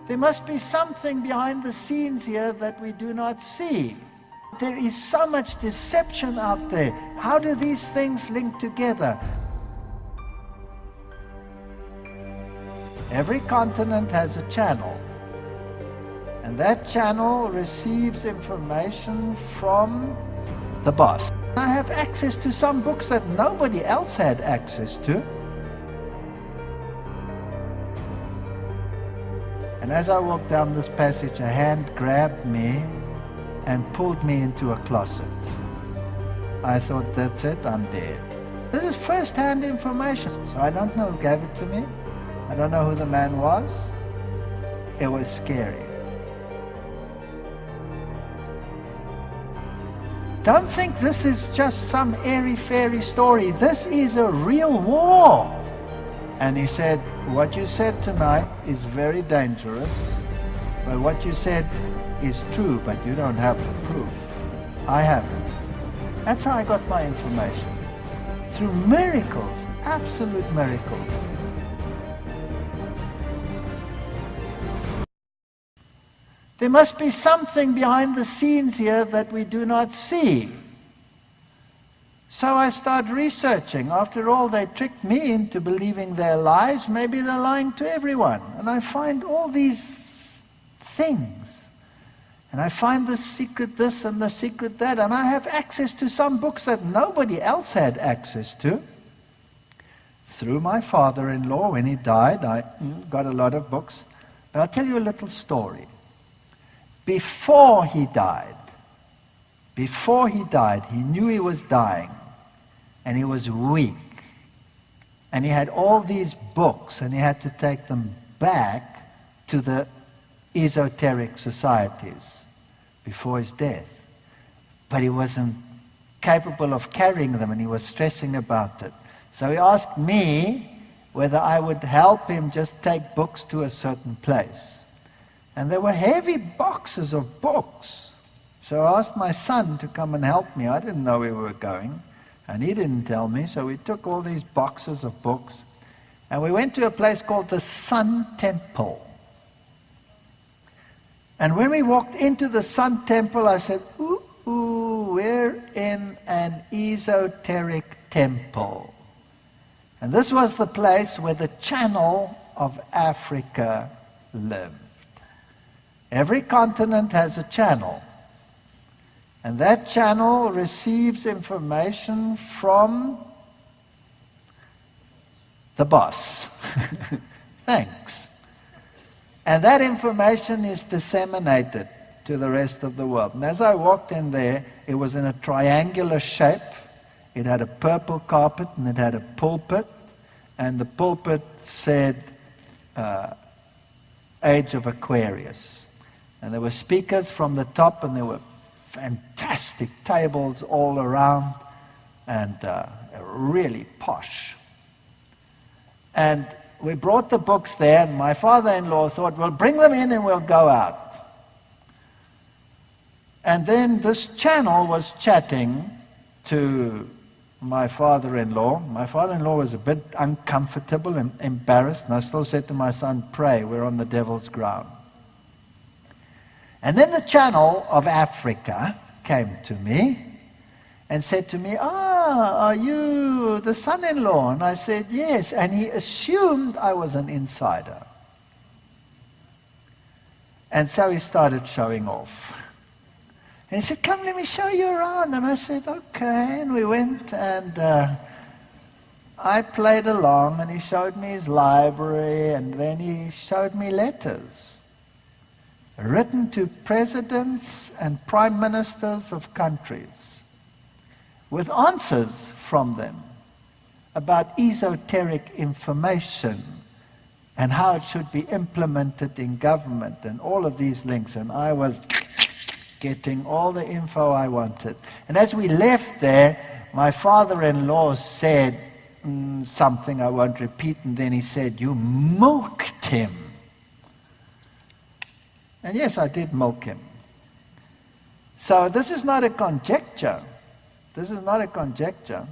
There must be something behind the scenes here that we do not see. There is so much deception out there. How do these things link together? Every continent has a channel, and that channel receives information from the boss. I have access to some books that nobody else had access to. And as I walked down this passage, a hand grabbed me and pulled me into a closet. I thought, that's it, I'm dead. This is first-hand information, so I don't know who gave it to me. I don't know who the man was. It was scary. Don't think this is just some airy-fairy story. This is a real war. And he said, what you said tonight is very dangerous, but what you said is true, but you don't have the proof. I have it. That's how I got my information. Through miracles, absolute miracles. There must be something behind the scenes here that we do not see. So I start researching. After all, they tricked me into believing their lies. Maybe they're lying to everyone. And I find all these things. And I find the secret this and the secret that. And I have access to some books that nobody else had access to. Through my father-in-law, when he died, I got a lot of books. But I'll tell you a little story. Before he died, he knew he was dying. And he was weak. And he had all these books, and he had to take them back to the esoteric societies before his death. But he wasn't capable of carrying them, and he was stressing about it. So he asked me whether I would help him just take books to a certain place. And there were heavy boxes of books. So I asked my son to come and help me. I didn't know where we were going. And he didn't tell me, so we took all these boxes of books, and we went to a place called the Sun Temple. And when we walked into the Sun Temple, I said, we're in an esoteric temple. And this was the place where the channel of Africa lived. Every continent has a channel. And that channel receives information from the boss. Thanks. And that information is disseminated to the rest of the world. And as I walked in there, it was in a triangular shape. It had a purple carpet and it had a pulpit. And the pulpit said, Age of Aquarius. And there were speakers from the top, and there were fantastic tables all around, and really posh. And we brought the books there, and my father-in-law thought, well, bring them in and we'll go out. And then this channel was chatting to my father-in-law. My father-in-law was a bit uncomfortable and embarrassed, and I still said to my son, pray, we're on the devil's ground. And then the channel of Africa came to me and said to me, are you the son-in-law? And I said, yes. And he assumed I was an insider. And so he started showing off. And he said, come, let me show you around. And I said, okay. And we went, and I played along, and he showed me his library, and then he showed me letters written to presidents and prime ministers of countries with answers from them about esoteric information and how it should be implemented in government and all of these links. And I was getting all the info I wanted. And as we left there, my father-in-law said something I won't repeat, and then he said, you milked him. And yes, I did milk him. So this is not a conjecture. This is not a conjecture.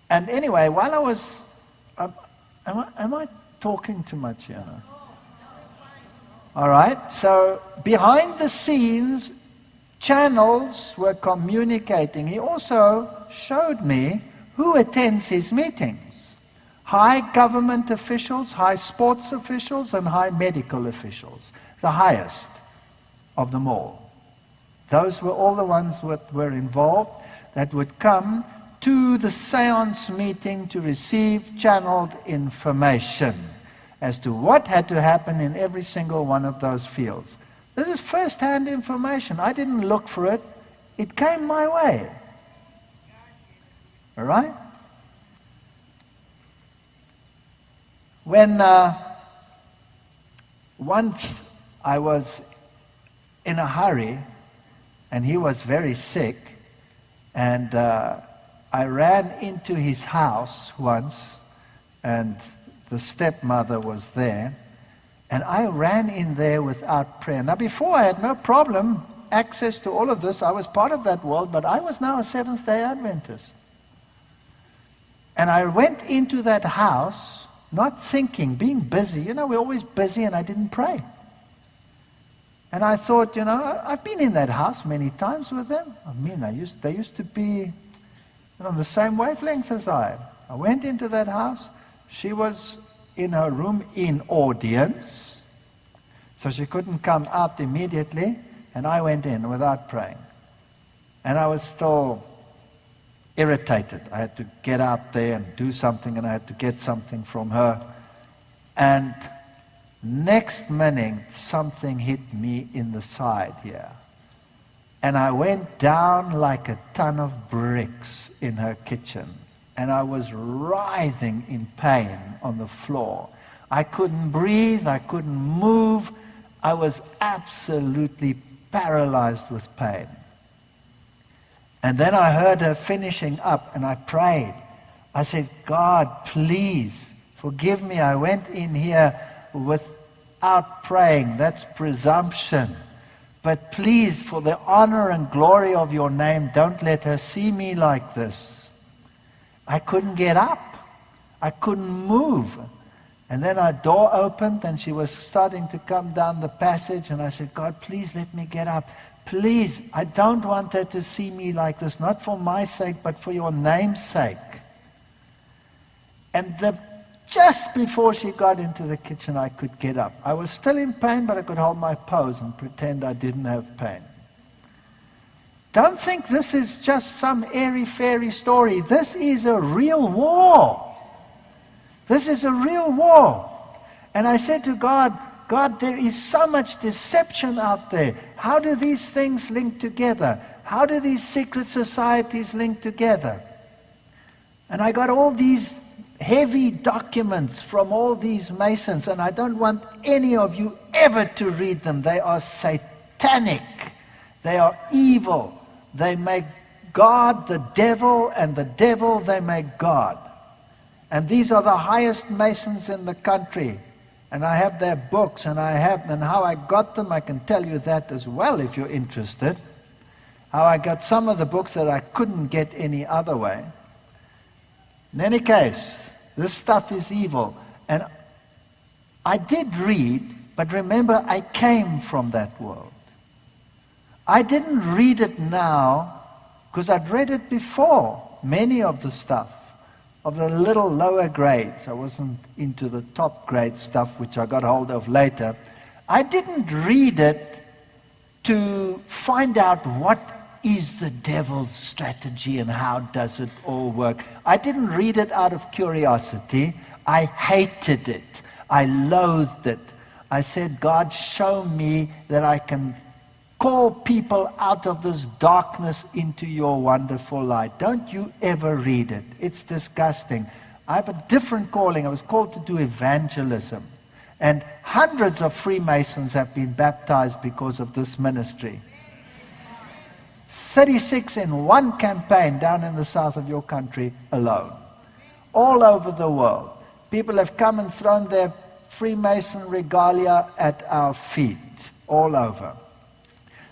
And anyway, while I was, am I talking too much here now? All right? So behind the scenes, channels were communicating. He also showed me who attends his meetings. High government officials, high sports officials, and high medical officials. The highest of them all. Those were all the ones that were involved that would come to the seance meeting to receive channeled information as to what had to happen in every single one of those fields. This is first-hand information. I didn't look for it. It came my way. All right? When once I was in a hurry, and he was very sick, and I ran into his house once, and the stepmother was there, and I ran in there without prayer. Now before I had no problem, access to all of this, I was part of that world, but I was now a Seventh-day Adventist. And I went into that house, not thinking, being busy. You know, we're always busy, and I didn't pray. And I thought, you know, I've been in that house many times with them. I mean, they used to be on the same wavelength as I. I went into that house. She was in her room in audience, so she couldn't come out immediately, and I went in without praying. And I was still irritated. I had to get out there and do something, and I had to get something from her. And next minute, something hit me in the side here. And I went down like a ton of bricks in her kitchen. And I was writhing in pain on the floor. I couldn't breathe. I couldn't move. I was absolutely paralyzed with pain. And then I heard her finishing up, and I prayed. I said, God, please forgive me. I went in here without praying. That's presumption. But please, for the honor and glory of your name, don't let her see me like this. I couldn't get up. I couldn't move. And then our door opened, and she was starting to come down the passage, and I said, God, please let me get up. Please, I don't want her to see me like this, not for my sake, but for your name's sake. And just before she got into the kitchen, I could get up. I was still in pain, but I could hold my pose and pretend I didn't have pain. Don't think this is just some airy-fairy story. This is a real war. This is a real war. And I said to God, God, there is so much deception out there. How do these things link together? How do these secret societies link together? And I got all these heavy documents from all these Masons, and I don't want any of you ever to read them. They are satanic. They are evil. They make God the devil, and the devil they make God. And these are the highest Masons in the country. And I have their books, and how I got them, I can tell you that as well if you're interested. How I got some of the books that I couldn't get any other way. In any case, this stuff is evil. And I did read, but remember, I came from that world. I didn't read it now because I'd read it before, many of the stuff, of the little lower grades. I wasn't into the top grade stuff, which I got hold of later. I didn't read it to find out what is the devil's strategy and how does it all work. I didn't read it out of curiosity. I hated it. I loathed it. I said, God, show me that I can call people out of this darkness into your wonderful light. Don't you ever read it. It's disgusting. I have a different calling. I was called to do evangelism. And hundreds of Freemasons have been baptized because of this ministry. 36 in one campaign down in the south of your country alone. All over the world. People have come and thrown their Freemason regalia at our feet. All over.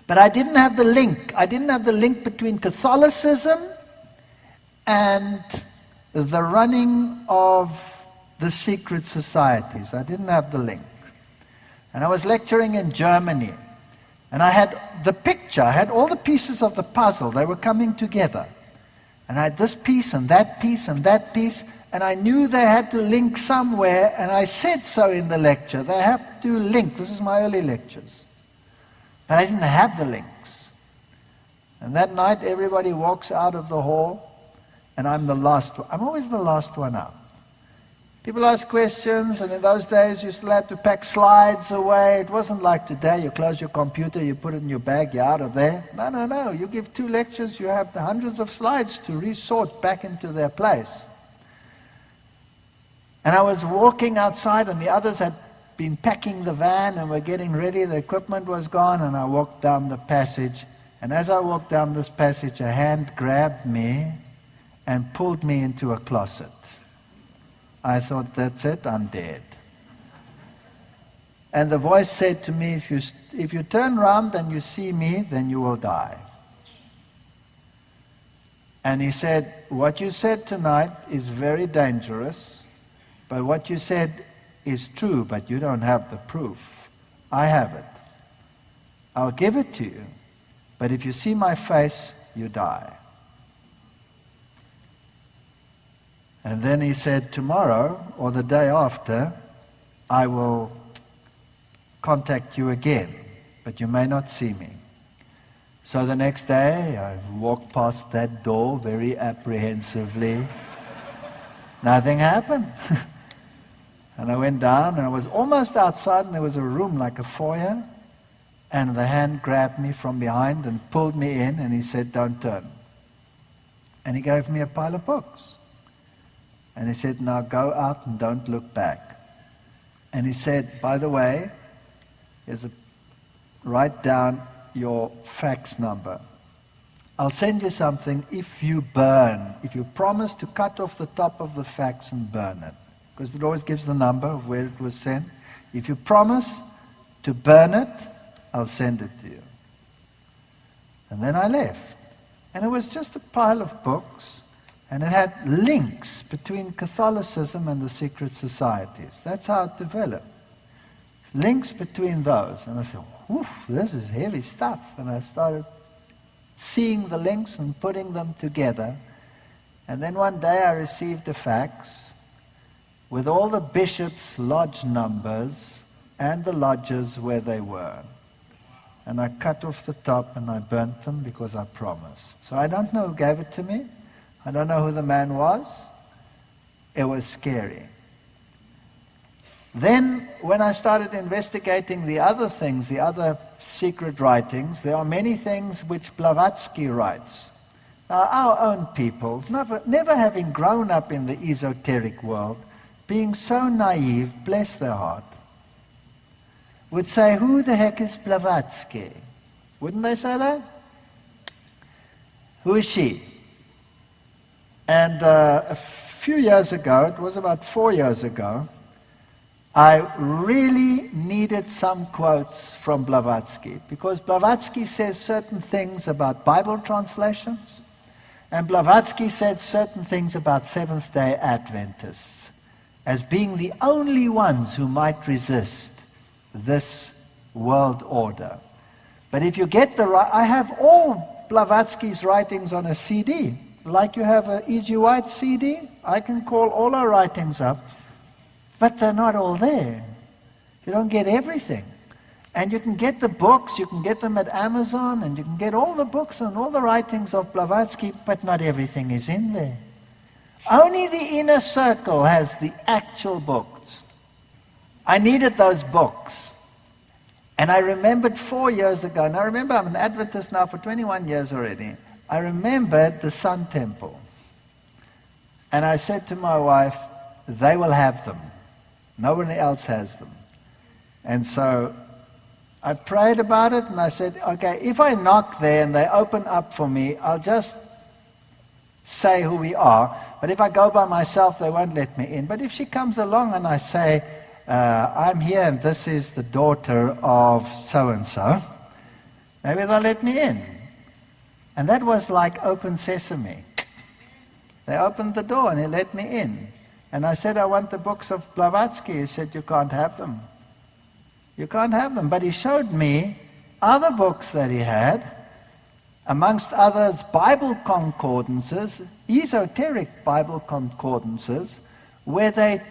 But I didn't have the link. I didn't have the link between Catholicism and the running of the secret societies. I didn't have the link. And I was lecturing in Germany. And I had the picture, I had all the pieces of the puzzle. They were coming together. And I had this piece and that piece and that piece. And I knew they had to link somewhere. And I said so in the lecture. They have to link. This is my early lectures. But I didn't have the links. And that night, everybody walks out of the hall. And I'm the last one. I'm always the last one out. People ask questions, and in those days you still had to pack slides away. It wasn't like today, you close your computer, you put it in your bag, you're out of there. No. You give 2 lectures, you have the hundreds of slides to resort back into their place. And I was walking outside, and the others had been packing the van and were getting ready. The equipment was gone, and I walked down the passage. And as I walked down this passage, a hand grabbed me and pulled me into a closet. I thought, that's it, I'm dead. And the voice said to me, if you turn around and you see me, then you will die. And he said, what you said tonight is very dangerous, but what you said is true, but you don't have the proof. I have it. I'll give it to you, but if you see my face, you die. And then he said, tomorrow or the day after, I will contact you again, but you may not see me. So the next day, I walked past that door very apprehensively. Nothing happened. And I went down, and I was almost outside, and there was a room like a foyer, and the hand grabbed me from behind and pulled me in, and he said, don't turn. And he gave me a pile of books. And he said, now go out and don't look back. And he said, by the way, write down your fax number. I'll send you something if you promise to cut off the top of the fax and burn it. Because it always gives the number of where it was sent. If you promise to burn it, I'll send it to you. And then I left. And it was just a pile of books. And it had links between Catholicism and the secret societies. That's how it developed. Links between those. And I thought, whew, this is heavy stuff. And I started seeing the links and putting them together. And then one day I received a fax with all the bishops' lodge numbers and the lodges where they were. And I cut off the top and I burnt them because I promised. So I don't know who gave it to me. I don't know who the man was. It was scary. Then, when I started investigating the other things, the other secret writings, there are many things which Blavatsky writes. Now, our own people, never having grown up in the esoteric world, being so naive, bless their heart, would say, who the heck is Blavatsky? Wouldn't they say that? Who is she? And a few years ago, it was about 4 years ago, I really needed some quotes from Blavatsky, because Blavatsky says certain things about Bible translations, and Blavatsky said certain things about Seventh-day Adventists as being the only ones who might resist this world order. But if you get I have all Blavatsky's writings on a CD. Like you have an E.G. White CD, I can call all our writings up, but they're not all there. You don't get everything. And you can get the books, you can get them at Amazon, and you can get all the books and all the writings of Blavatsky, but not everything is in there. Only the inner circle has the actual books. I needed those books. And I remembered 4 years ago, and I remember I'm an Adventist now for 21 years already, I remembered the Sun Temple. And I said to my wife, they will have them. Nobody else has them. And so I prayed about it and I said, okay, if I knock there and they open up for me, I'll just say who we are. But if I go by myself, they won't let me in. But if she comes along and I say, I'm here and this is the daughter of so-and-so, maybe they'll let me in. And that was like open sesame. They opened the door and he let me in. And I said, I want the books of Blavatsky. He said, you can't have them. You can't have them. But he showed me other books that he had, amongst others Bible concordances, esoteric Bible concordances, where they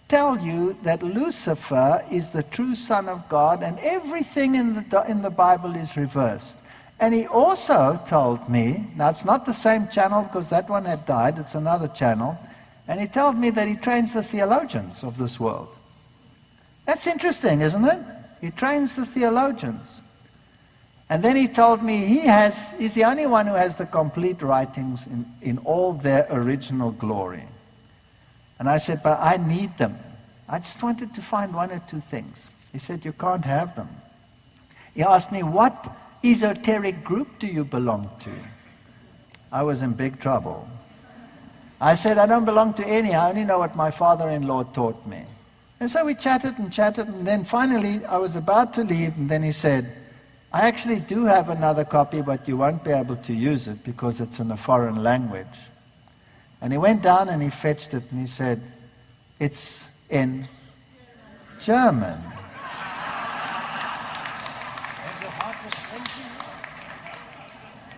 tell you that Lucifer is the true Son of God and everything in the Bible is reversed. And he also told me, now it's not the same channel because that one had died, it's another channel, and he told me that he trains the theologians of this world. That's interesting, isn't it? He trains the theologians. And then he told me he's the only one who has the complete writings in all their original glory. And I said, but I need them. I just wanted to find one or two things. He said, you can't have them. He asked me, what esoteric group do you belong to? I was in big trouble. I said, I don't belong to any. I only know what my father-in-law taught me. And so we chatted, and then finally I was about to leave, and then he said, I actually do have another copy, but you won't be able to use it because it's in a foreign language. And he went down and he fetched it, and he said, it's in German.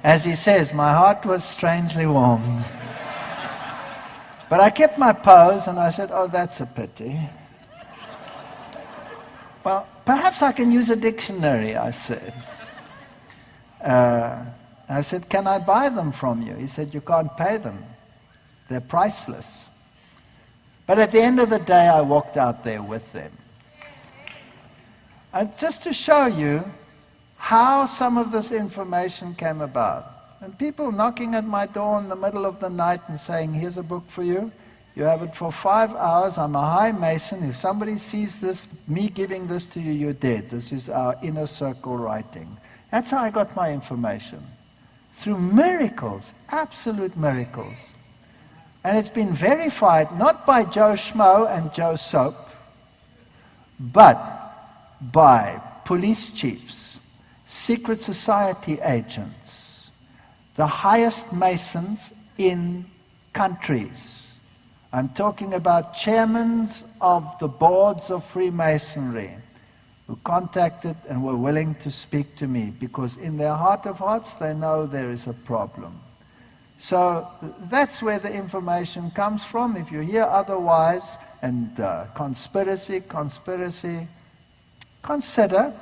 As he says, my heart was strangely warmed. But I kept my pose, and I said, oh, that's a pity. Well, perhaps I can use a dictionary, I said. I said, can I buy them from you? He said, you can't pay them. They're priceless. But at the end of the day, I walked out there with them. And just to show you how some of this information came about. And people knocking at my door in the middle of the night and saying, here's a book for you. You have it for 5 hours. I'm a high mason. If somebody sees this, me giving this to you, you're dead. This is our inner circle writing. That's how I got my information. Through miracles, absolute miracles. And it's been verified not by Joe Schmo and Joe Soap, but by police chiefs, secret society agents, the highest masons in countries. I'm talking about chairmen of the boards of Freemasonry who contacted and were willing to speak to me because in their heart of hearts they know there is a problem. So that's where the information comes from. If you hear otherwise, and conspiracy, consider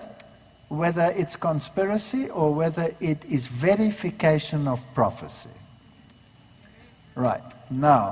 whether it's conspiracy or whether it is verification of prophecy. Right, now.